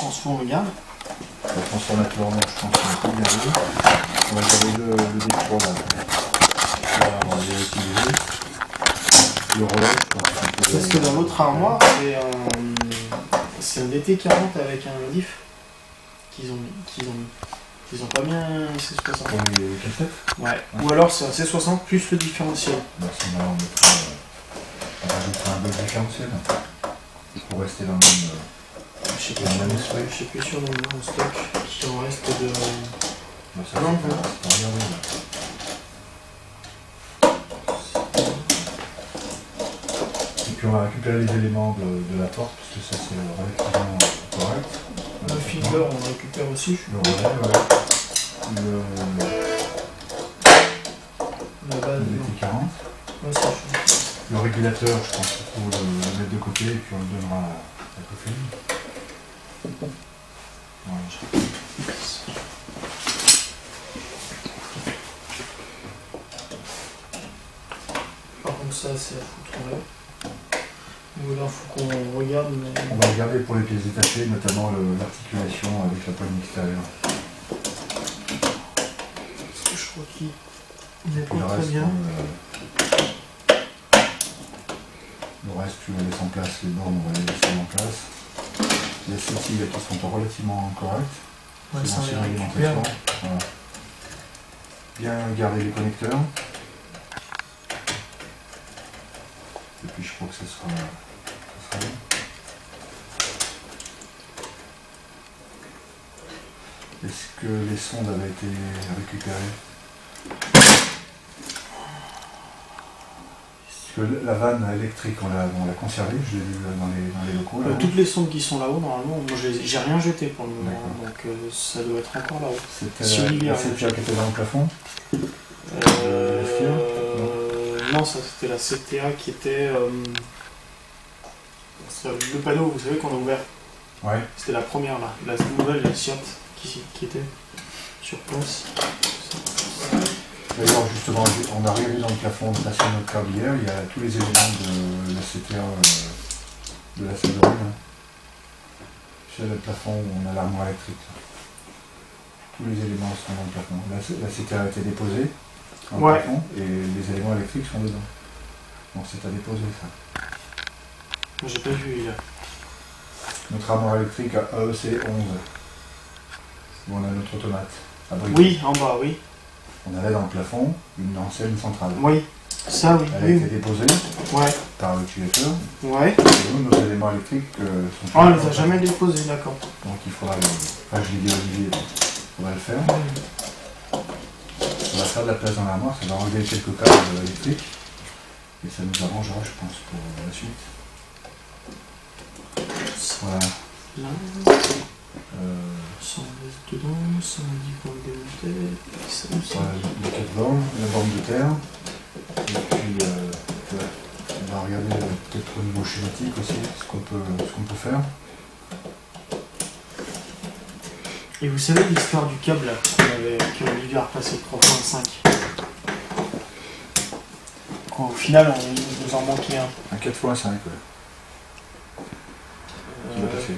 transfo, on regarde. Le transformateur, je pense qu'on peut y arriver. On va garder le D3 là. Là, on va utiliser. Le relais, je pense qu'on peut. Parce que dans l'autre armoire, c'est un DT40 avec un diff qu'ils ont mis. Ils ont pas mis un C60. Pour les cassettes. Ouais. Ou alors c'est un C60 plus le différentiel. Bah, si on rajoutera un bloc différentiel. Pour rester dans le même. Je sais plus sur le nom en stock. Qui en reste de. Bah, ça, non, c'est pas regardé, là. Et puis on va récupérer les éléments de la porte, parce que ça c'est relativement correct. Le fiddler on récupère aussi. Le relais, ouais. La base. Le DT40. Ouais, c'est chaud. Le régulateur, je pense qu'il faut le mettre de côté et puis on le donnera à Cofine. Voilà. Par contre ça c'est à foutre en l'air. Ou alors faut qu'on regarde mais... On va regarder pour les pièces détachées, notamment l'articulation avec la poignée extérieure. Parce que je crois qu'il n'est pas très reste, bien. Le reste, tu le laisses en place, les bornes, on va les laisser en place. Il y a celles-ci qui sont relativement correctes. Ouais, ça, c'est on les l'alimentation. récupère. Voilà. Bien garder les connecteurs. Et puis je crois que ça sera bien. Est-ce que les sondes avaient été récupérées? Parce que la vanne électrique, on l'a conservée, je l'ai vu dans les locaux. Là, Toutes les sondes qui sont là-haut, normalement, moi j'ai rien jeté pour le moment, D'accord. donc ça doit être encore là-haut. C'était Si Olivier la a rien CTA qui était dans le plafond. Non, ça c'était la CTA qui était... le panneau, vous savez qu'on a ouvert. Ouais. C'était la première là, la nouvelle, la SIAT qui était sur place. D'ailleurs, justement, on a regardé dans le plafond, on a passé notre câble hier, il y a tous les éléments de la CTA de la salle de ruine. C'est le plafond où on a l'armoire électrique. Là. Tous les éléments sont dans le plafond. La CTA a été déposée dans le plafond et les éléments électriques sont dedans. Donc c'est à déposer ça. Moi j'ai pas vu là. Notre armoire électrique à AEC 11. Où on a notre automate. Oui, en bas, oui. On avait dans le plafond une ancienne centrale. Oui, ça oui. Elle a été déposée par l'utilisateur. Ouais. Et nous, nos éléments électriques sont... Oh, on les a jamais déposés, d'accord. Donc il faudra... Enfin, je l'ai dit à Olivier, on va le faire. On va faire de la place dans l'armoire, ça va enlever quelques câbles électriques. Et ça nous arrangera, je pense, pour la suite. Voilà. Là. 100 dedans, 110 pour le démonter, ça aussi. Voilà, les 4 bornes, la borne de terre. Et puis, on va regarder peut-être au niveau schématique aussi, ce qu'on peut faire. Et vous savez l'histoire du câble là, qu'Olivier a repassé le 3.5. Au final, on nous en manquait un. Un 4x5, ouais. Qui va passer.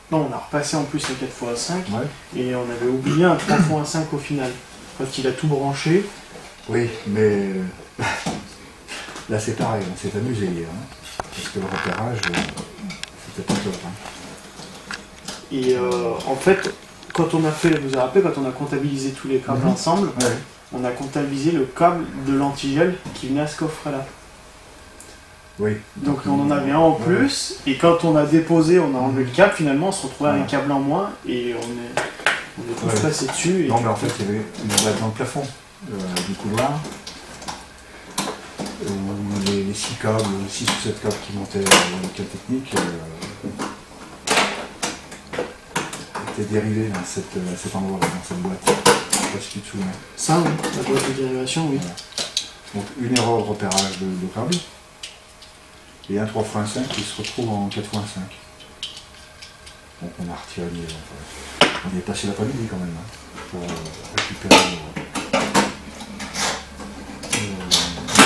Non, on a repassé en plus le 4x5 Ouais. et on avait oublié un 3x5 au final. Quand il a tout branché. Oui, mais là c'est pareil, on s'est amusé hier. Hein, parce que le repérage, c'était pas top. Hein. Et en fait, quand on a fait, vous vous rappelez, quand on a comptabilisé tous les câbles ensemble, on a comptabilisé le câble de l'antigel qui venait à ce coffret-là. Oui. Donc on en avait un en plus, et quand on a déposé, on a enlevé le câble, finalement on se retrouvait avec un câble en moins, et on est tous passés dessus. Et non mais en fait il y avait une boîte dans le plafond du couloir, où les 6 câbles, 6 ou 7 câbles qui montaient le câble technique étaient dérivés dans cet endroit, dans cette boîte. Je sais pas si tu te souviens. Ça oui, la boîte de dérivation, oui. Voilà. Donc une erreur de repérage de câble. Et un 3x5 qui se retrouve en 4x5. Donc on a retiré les... On y est passé l'après-midi quand même, hein, pour récupérer le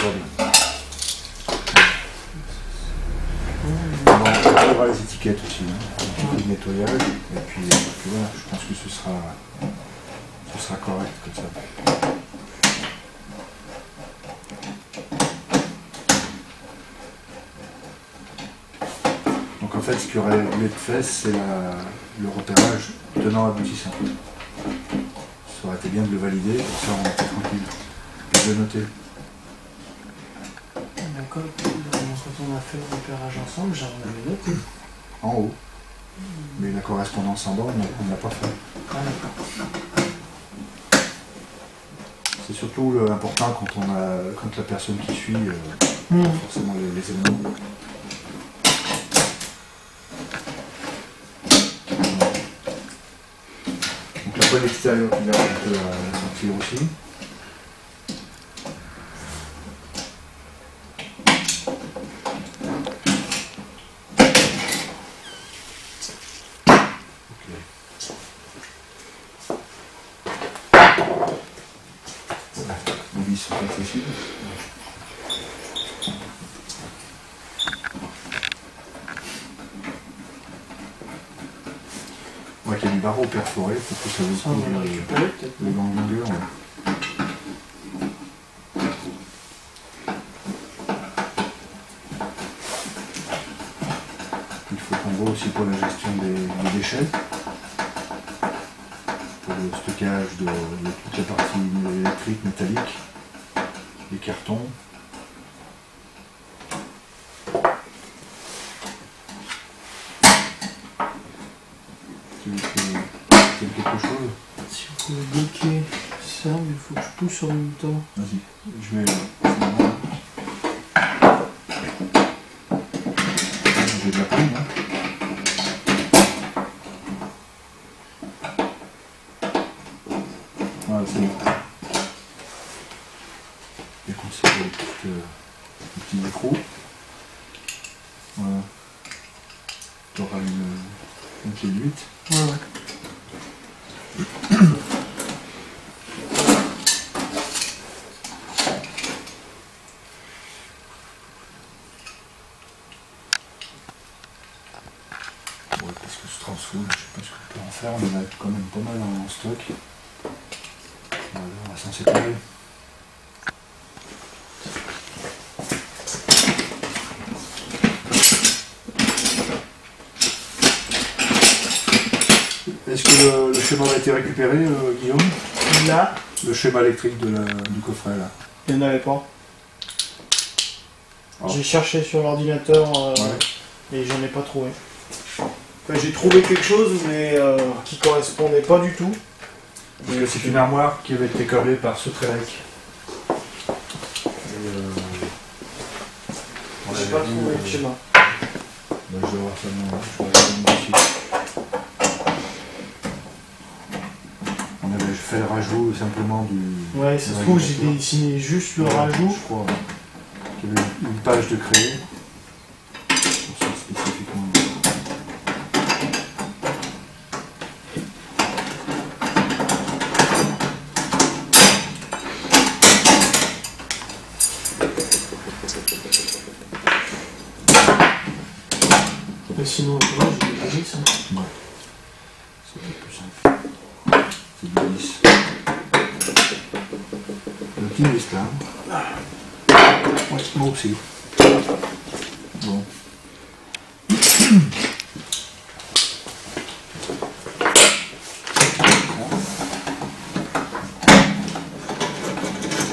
câble. On va les étiquettes aussi. Hein. de nettoyage, et puis voilà, je pense que ce sera correct comme ça. Donc en fait, ce qui aurait lieu de fait, c'est le repérage tenant aboutissant. Ça aurait été bien de le valider, comme ça on était tranquille. Puis de le noter. D'accord, quand on a fait le repérage ensemble, j'en avais noté. En haut. Mais la correspondance en bas, on ne l'a pas fait. Ah, d'accord. C'est surtout important quand la personne qui suit forcément les éléments. Donc la poêle extérieure, tu verras un peu la sortir aussi. On voit qu'il y a du barreau perforé pour que ça vous couvre le gant de longueur. Il faut qu'on voit aussi pour la gestion des déchets, pour le stockage de toute la partie électrique, métallique, les cartons. Quelque chose. Si vous pouvez bloquer ça, mais il faut que je pousse en même temps. Vas-y, je vais. J'ai de la plume, hein. Voilà, c'est bon. Et conserver le petit micro. Voilà. Tu auras une clé de 8. Ouais. Parce que ce transfo, je sais pas ce qu'on peut en faire, on en a quand même pas mal en stock. Voilà, on va s'en séparer. Est-ce que le schéma a été récupéré, Guillaume? Là, le schéma électrique du coffret là. il n'y en avait pas. Oh. J'ai cherché sur l'ordinateur et j'en ai pas trouvé. Enfin, j'ai trouvé quelque chose mais qui correspondait pas du tout. Parce que c'est une armoire qui avait été câblée par Soutrelec. J'ai pas trouvé le schéma. Je vais voir ça maintenant, je vais regarder ici. On avait fait le rajout simplement du... Ouais, ça se trouve j'ai dessiné juste le rajout. Je crois qu'il y avait une page de créé. Pour ça spécifiquement. Mais sinon, là, j'ai déjà ça. Ouais. C'est plus simple. C'est du 10. Le petit vis là. Ouais, moi aussi. Bon.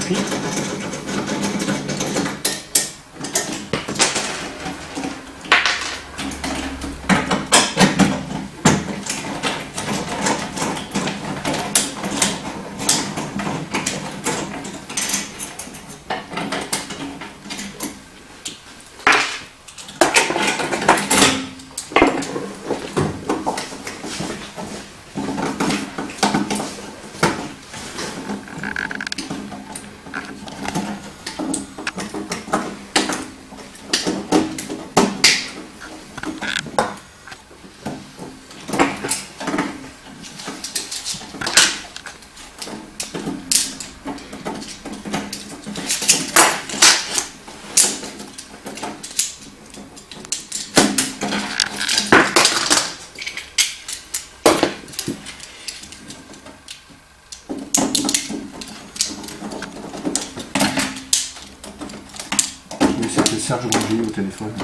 Puis, Serge Rougy au téléphone.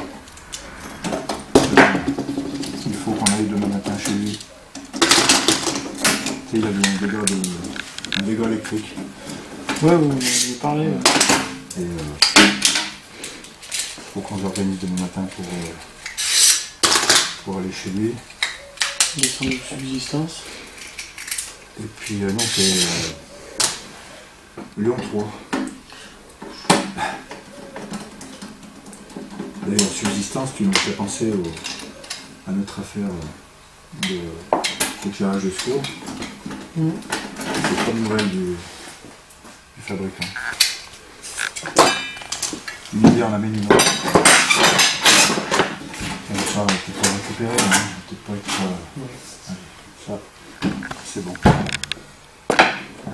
Il faut qu'on aille demain matin chez lui. Tu sais, il a un dégât électrique. Ouais, vous m'avez parlé. Et faut qu'on s'organise demain matin pour aller chez lui. Des centres de subsistance. Et puis non, c'est Lyon 3. D'ailleurs, subsistance, tu nous fais penser à notre affaire de tirage de secours. C'est pas de nouvelles du fabricant. Une idée en amène une autre. Ça, on va peut-être pas récupérer, hein. Peut-être pas être. Allez, ça, c'est bon.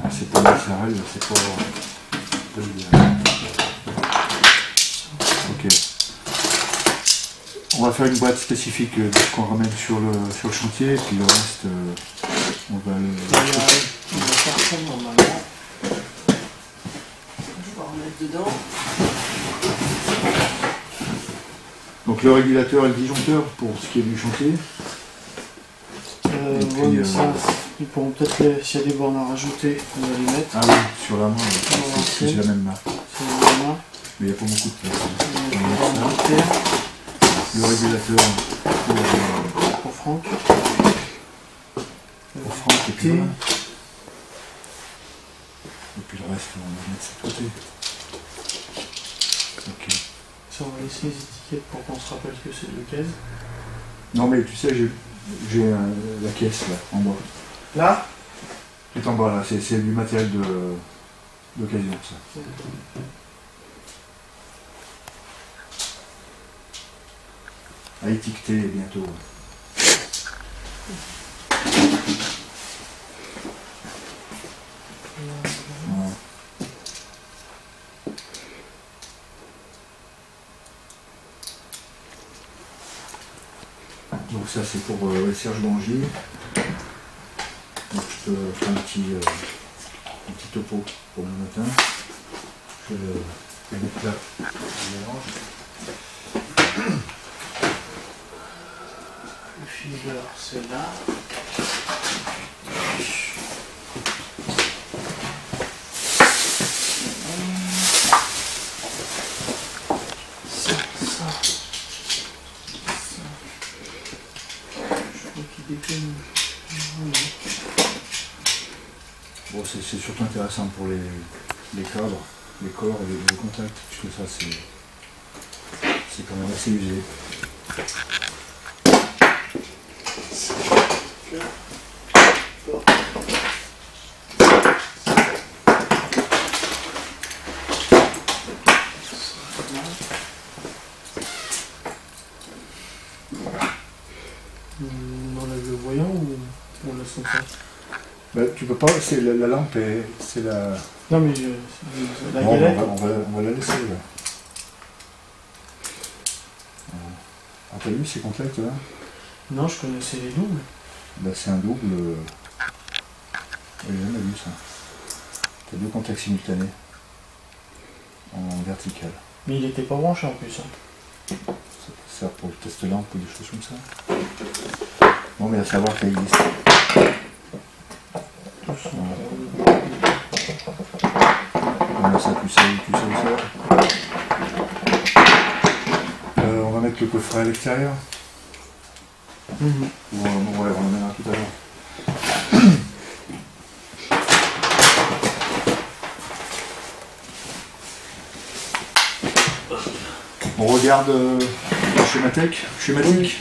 C'est pas naturel, c'est pas. Ok. On va faire une boîte spécifique qu'on ramène sur le chantier, et puis le reste, on va le. On va faire ça normalement. Je vais remettre dedans. Donc le régulateur et le disjoncteur pour ce qui est du chantier. Ouais, mais ça, ils pourront peut-être, s'il y a des bornes à rajouter, on va les mettre. Ah oui, sur la main, c'est la même marque. C'est la même marque. Mais il n'y a pas beaucoup de place. Le régulateur pour Franck. Pour Franck et puis voilà. Et puis le reste, on va mettre ça de côté. Ok. Ça, on va laisser les étiquettes pour qu'on se rappelle que c'est deux caisses. Non mais tu sais, j'ai la caisse là, en bas. Là? Tout en bas là, c'est du matériel d'occasion ça. À étiqueter bientôt. Ouais. Donc ça c'est pour Serge Bangy. Donc je peux faire un petit topo pour le matin. Je vais le mettre là. Je mélange. Le feeder, c'est là. Ça. Je crois qu'il déconne. Bon, c'est surtout intéressant pour les cadres, les corps et les contacts, puisque ça c'est quand même assez usé. On enlève le voyant ou on laisse comme ça? Bah, tu peux pas, c'est la lampe et c'est la. Non mais la Bon, galette. on va la laisser là. Ah, t'as vu ces contacts là? Non, je connaissais les doubles. Bah, c'est un double. J'ai jamais vu ça. T'as deux contacts simultanés en vertical. Mais il n'était pas branché en plus. Hein. Ça sert pour le test lampe ou des choses comme ça. Bon, mais à savoir qu'elle existe. On met ça, tu sais où ça. On va mettre le coffret à l'extérieur. Ouais, on l'amènera tout à l'heure. On regarde le schématique.